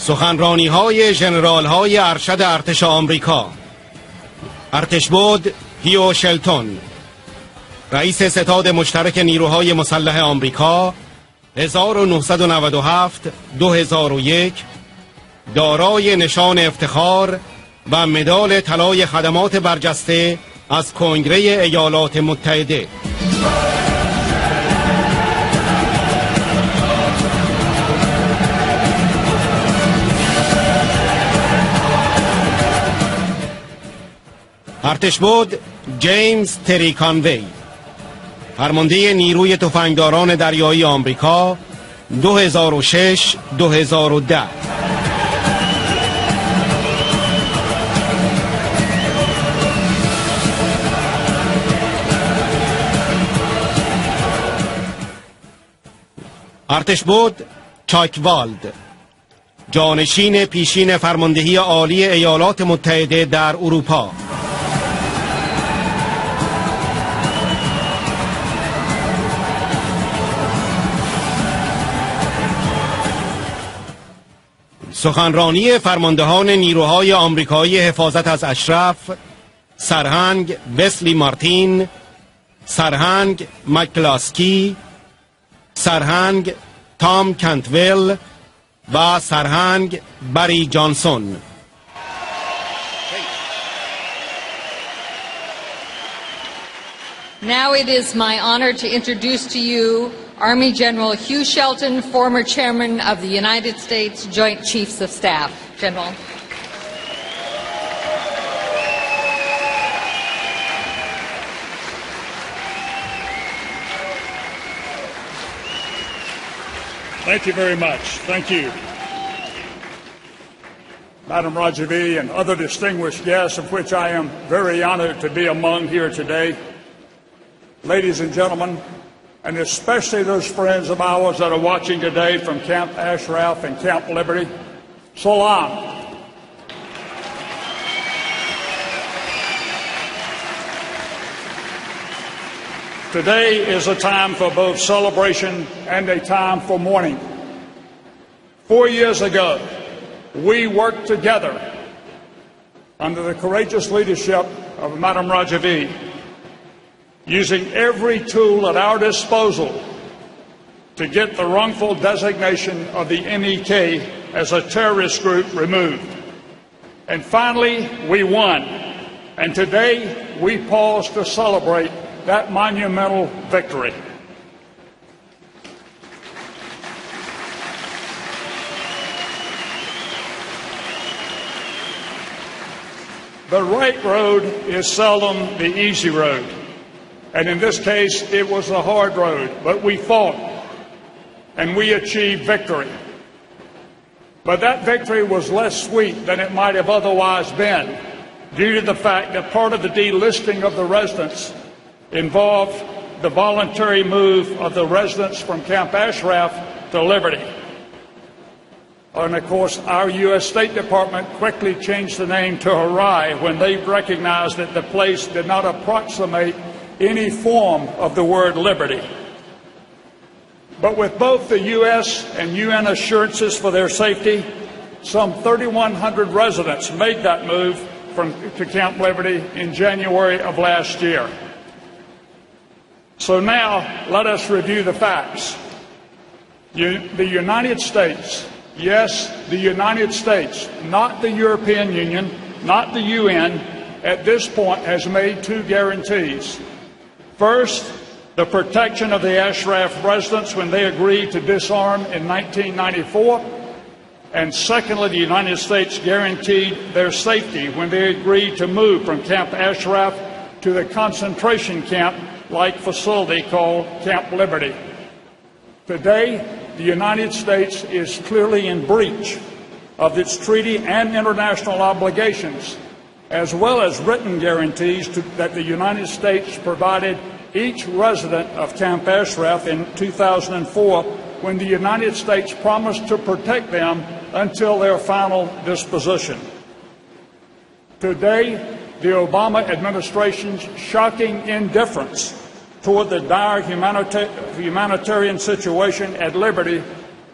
سخنرانی‌های ژنرال‌های ارشد ارتش آمریکا. ارتشبد هیو شلتون، رئیس ستاد مشترک نیروهای مسلح آمریکا 1997 2001، دارای نشان افتخار و مدال طلای خدمات برجسته از کنگره ایالات متحده. ارتشبد جیمز تری کانوی، فرمانده نیروی تفنگداران دریایی آمریکا 2006 2010. ارتشبد چاک والد، جانشین پیشین فرماندهی عالی ایالات متحده در اروپا. سخنرانی فرماندهان نیروهای آمریکایی حفاظت از اشرف: سرهنگ وسلی مارتین، سرهنگ مکلاسکی، سرهنگ تام کنتویل و سرهنگ بری جانسون. Now it is my honor to introduce to you Army General Hugh Shelton, former Chairman of the United States Joint Chiefs of Staff. General. Thank you very much. Thank you. Madam Rajvi and other distinguished guests, of which I am very honored to be among here today. Ladies and gentlemen, and especially those friends of ours that are watching today from Camp Ashraf and Camp Liberty, Salam. Today is a time for both celebration and a time for mourning. 4 years ago, we worked together under the courageous leadership of Madam Rajvi, using every tool at our disposal to get the wrongful designation of the MEK as a terrorist group removed. And finally, we won. And today, we pause to celebrate that monumental victory. The right road is seldom the easy road. And in this case, it was a hard road, but we fought and we achieved victory. But that victory was less sweet than it might have otherwise been, due to the fact that part of the delisting of the residents involved the voluntary move of the residents from Camp Ashraf to Liberty. And of course, our U.S. State Department quickly changed the name to Harai when they recognized that the place did not approximate any form of the word liberty. But with both the U.S. and UN assurances for their safety, some 3,100 residents made that move to Camp Liberty in January of last year. So now, let us review the facts. The United States, yes, the United States, not the European Union, not the UN, at this point has made two guarantees. First, the protection of the Ashraf residents when they agreed to disarm in 1994. And secondly, the United States guaranteed their safety when they agreed to move from Camp Ashraf to the concentration camp-like facility called Camp Liberty. Today, the United States is clearly in breach of its treaty and international obligations, as well as written guarantees that the United States provided each resident of Camp Ashraf in 2004, when the United States promised to protect them until their final disposition. Today, the Obama administration's shocking indifference toward the dire humanitarian situation at Liberty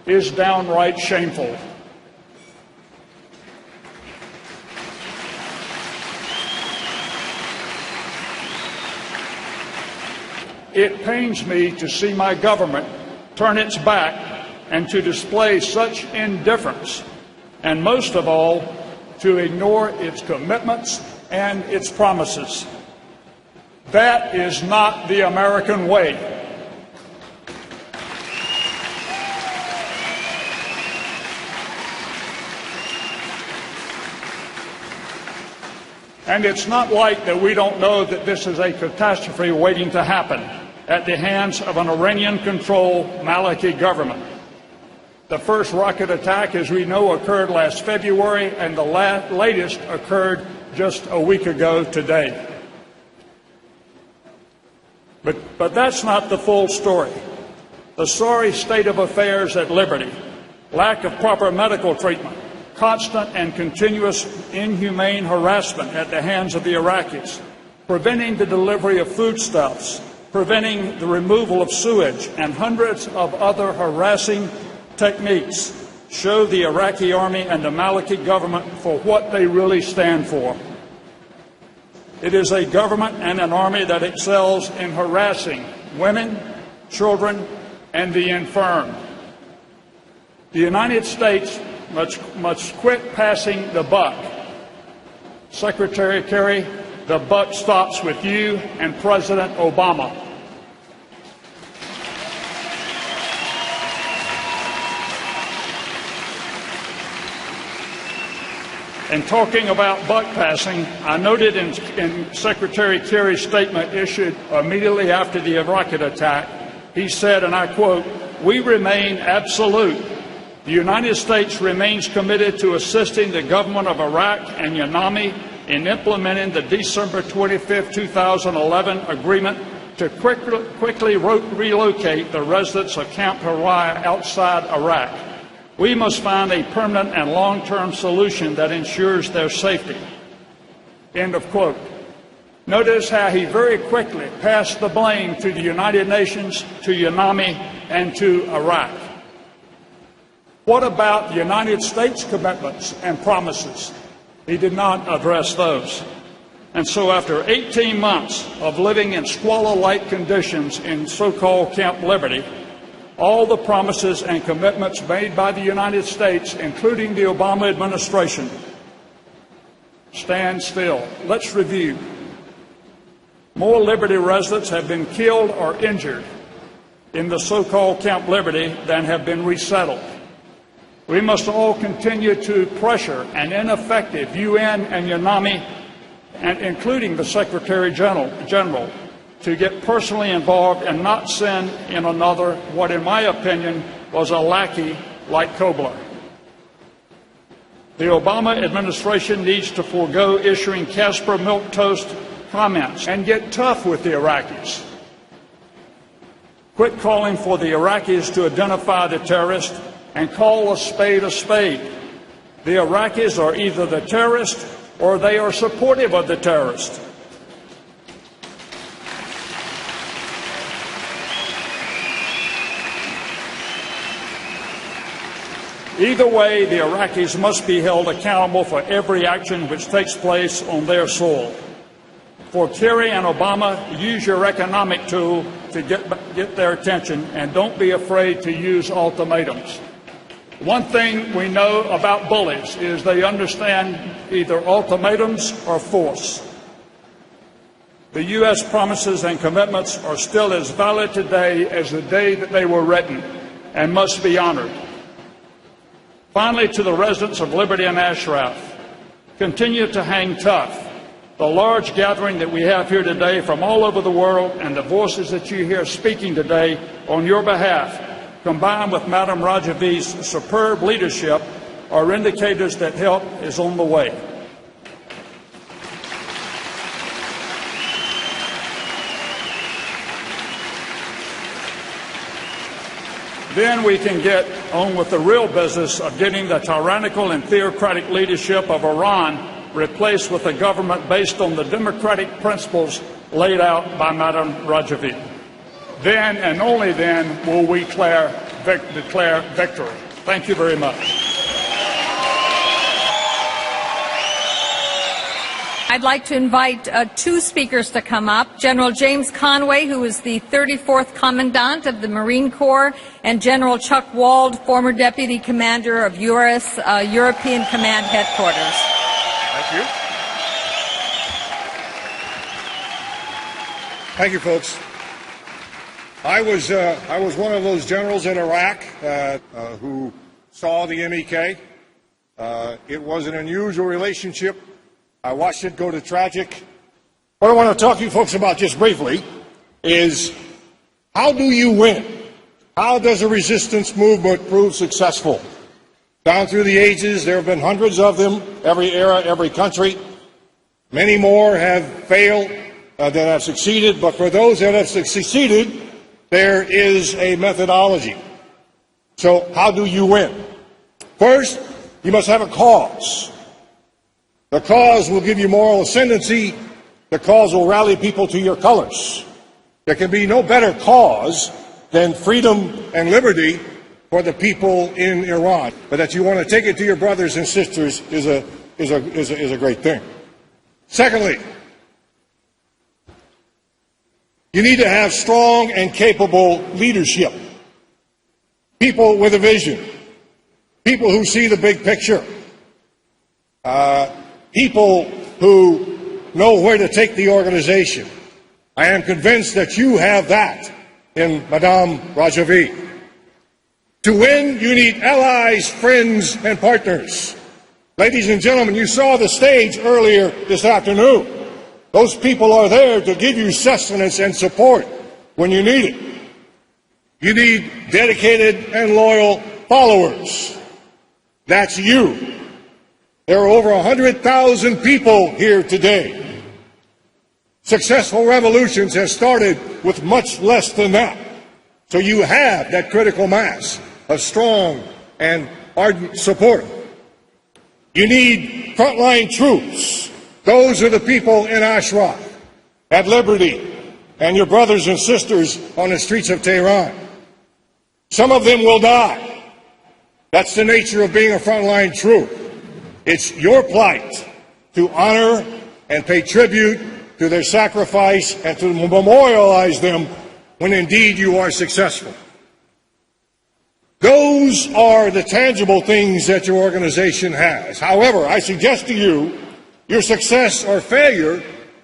is downright shameful. it pains me to see my government turn its back and to display such indifference, and most of all, to ignore its commitments and its promises. That is not the American way. And it's not like that we don't know that this is a catastrophe waiting to happen at the hands of an Iranian-controlled Maliki government. The first rocket attack, as we know, occurred last February, and the latest occurred just a week ago today. But that's not the full story. The sorry state of affairs at Liberty, lack of proper medical treatment, constant and continuous inhumane harassment at the hands of the Iraqis, preventing the delivery of foodstuffs, preventing the removal of sewage, and hundreds of other harassing techniques show the Iraqi army and the Maliki government for what they really stand for. It is a government and an army that excels in harassing women, children, and the infirm. The United States must quit passing the buck. Secretary Kerry, the buck stops with you and President Obama. And talking about buck passing, I noted in Secretary Kerry's statement issued immediately after the rocket attack, he said, and I quote, "We remain absolute. The United States remains committed to assisting the government of Iraq and UNAMI in implementing the December 25, 2011 agreement to quickly relocate the residents of Camp Hawaii outside Iraq. We must find a permanent and long-term solution that ensures their safety." End of quote. Notice how he very quickly passed the blame to the United Nations, to UNAMI, and to Iraq. What about the United States' commitments and promises? He did not address those. And so after 18 months of living in squalor-like conditions in so-called Camp Liberty, all the promises and commitments made by the United States, including the Obama administration, stand still. Let's review. More Liberty residents have been killed or injured in the so-called Camp Liberty than have been resettled. We must all continue to pressure an ineffective UN and UNAMI, and including the Secretary General, to get personally involved and not send in another, what in my opinion was a lackey like Kobler. The Obama administration needs to forego issuing Casper milquetoast comments and get tough with the Iraqis. Quit calling for the Iraqis to identify the terrorists and call a spade a spade. The Iraqis are either the terrorists or they are supportive of the terrorists. Either way, the Iraqis must be held accountable for every action which takes place on their soil. For Kerry and Obama, use your economic tool to get their attention, and don't be afraid to use ultimatums. One thing we know about bullies is they understand either ultimatums or force. The U.S. promises and commitments are still as valid today as the day that they were written and must be honored. Finally, to the residents of Liberty and Ashraf, continue to hang tough. The large gathering that we have here today from all over the world and the voices that you hear speaking today on your behalf, combined with Madam Rajavi's superb leadership, are indicators that help is on the way. Then we can get on with the real business of getting the tyrannical and theocratic leadership of Iran replaced with a government based on the democratic principles laid out by Madam Rajavi. Then and only then will we declare victory. Thank you very much. I'd like to invite two speakers to come up. General James Conway, who is the 34th Commandant of the Marine Corps, and General Chuck Wald, former Deputy Commander of U.S. European Command Headquarters. Thank you. Thank you, folks. I was one of those generals in Iraq who saw the MEK. It was an unusual relationship. I watched it go to tragic. What I want to talk to you folks about just briefly is how do you win? How does a resistance movement prove successful? Down through the ages, there have been hundreds of them, every era, every country. Many more have failed than have succeeded, but for those that have succeeded, there is a methodology. So how do you win? First, you must have a cause. The cause will give you moral ascendancy. The cause will rally people to your colors. There can be no better cause than freedom and liberty for the people in Iran. But that you want to take it to your brothers and sisters is a great thing. Secondly, you need to have strong and capable leadership. People with a vision. People who see the big picture. People who know where to take the organization. I am convinced that you have that in Madame Rajvi. To win, you need allies, friends, and partners. Ladies and gentlemen, you saw the stage earlier this afternoon. Those people are there to give you sustenance and support when you need it. You need dedicated and loyal followers. That's you. There are over 100,000 people here today. Successful revolutions have started with much less than that. So you have that critical mass of strong and ardent support. You need frontline troops. Those are the people in Ashraf, at Liberty, and your brothers and sisters on the streets of Tehran. Some of them will die. That's the nature of being a frontline troop. It's your plight to honor and pay tribute to their sacrifice and to memorialize them when indeed you are successful. Those are the tangible things that your organization has. However, I suggest to you, your success or failure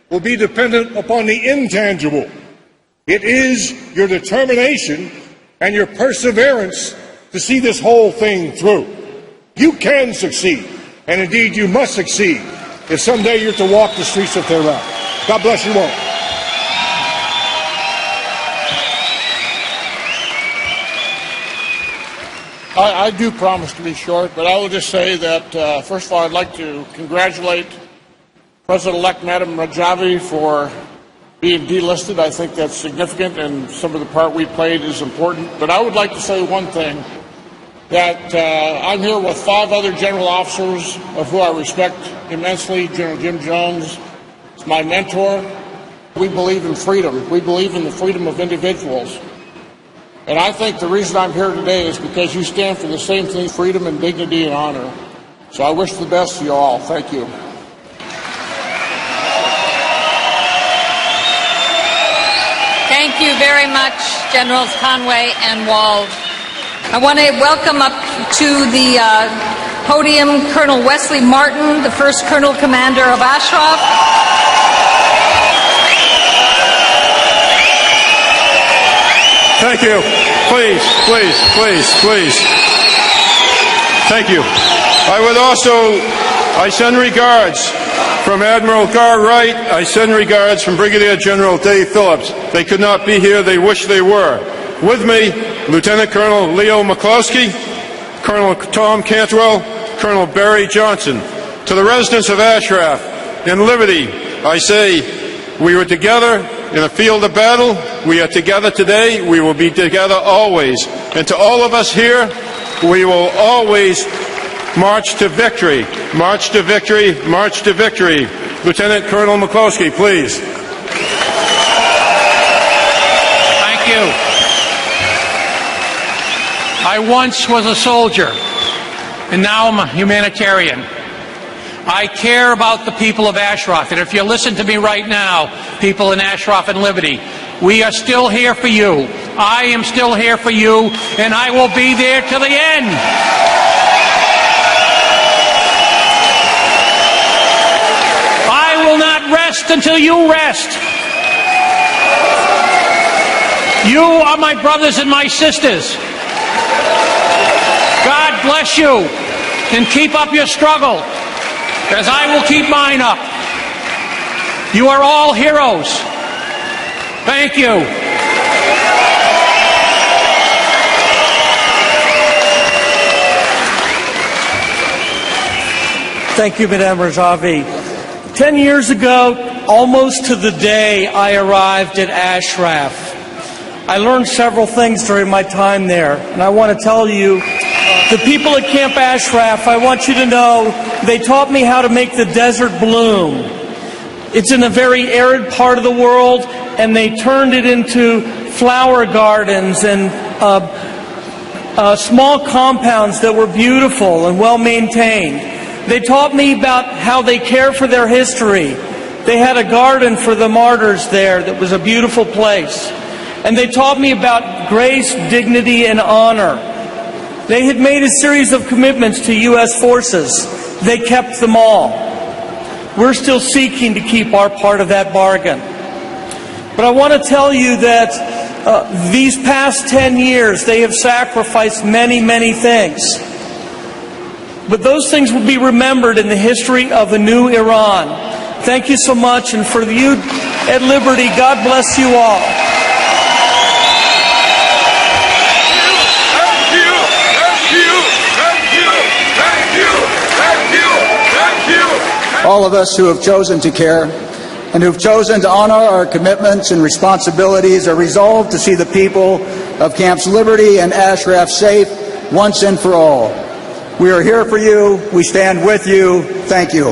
will be dependent upon the intangible. It is your determination and your perseverance to see this whole thing through. You can succeed, and indeed you must succeed if someday you're to walk the streets of Tehran. God bless you all. I do promise to be short, but I will just say that, first of all, I'd like to congratulate President-elect Madam Rajvi for being delisted. I think that's significant, and some of the part we played is important. But I would like to say one thing, that I'm here with 5 other general officers of who I respect immensely. General Jim Jones is my mentor. We believe in freedom. We believe in the freedom of individuals. And I think the reason I'm here today is because you stand for the same thing, freedom and dignity and honor. So I wish the best to you all. Thank you. Thank you very much, Generals Conway and Wald. I want to welcome up to the podium Colonel Wesley Martin, the first Colonel Commander of Ashraf. Thank you. Please, please, please, please. Thank you. I send regards from Admiral Gar Wright. I send regards from Brigadier General Dave Phillips. They could not be here. They wish they were. With me, Lieutenant Colonel Leo McCloskey, Colonel Tom Cantwell, Colonel Barry Johnson. To the residents of Ashraf and Liberty, I say, we were together in a field of battle. We are together today. We will be together always. And to all of us here, we will always march to victory. March to victory. March to victory. Lieutenant Colonel McCloskey, please. Thank you. I once was a soldier, and now I'm a humanitarian. I care about the people of Ashraf. And if you listen to me right now, people in Ashraf and Liberty, we are still here for you. I am still here for you, and I will be there till the end. I will not rest until you rest. You are my brothers and my sisters. God bless you, and keep up your struggle, as I will keep mine up. You are all heroes. Thank you. Thank you, Madame Rajavi. 10 years ago, almost to the day, I arrived at Ashraf. I learned several things during my time there, and I want to tell you, the people at Camp Ashraf, I want you to know, they taught me how to make the desert bloom. It's in a very arid part of the world, and they turned it into flower gardens and small compounds that were beautiful and well maintained. They taught me about how they care for their history. They had a garden for the martyrs there that was a beautiful place. And they taught me about grace, dignity, and honor. They had made a series of commitments to U.S. forces. They kept them all. We're still seeking to keep our part of that bargain. But I want to tell you that these past 10 years, they have sacrificed many, many things. But those things will be remembered in the history of a new Iran. Thank you so much, and for you at Liberty, God bless you all. All of us who have chosen to care and who have chosen to honor our commitments and responsibilities are resolved to see the people of Camps Liberty and Ashraf safe once and for all. We are here for you. We stand with you. Thank you.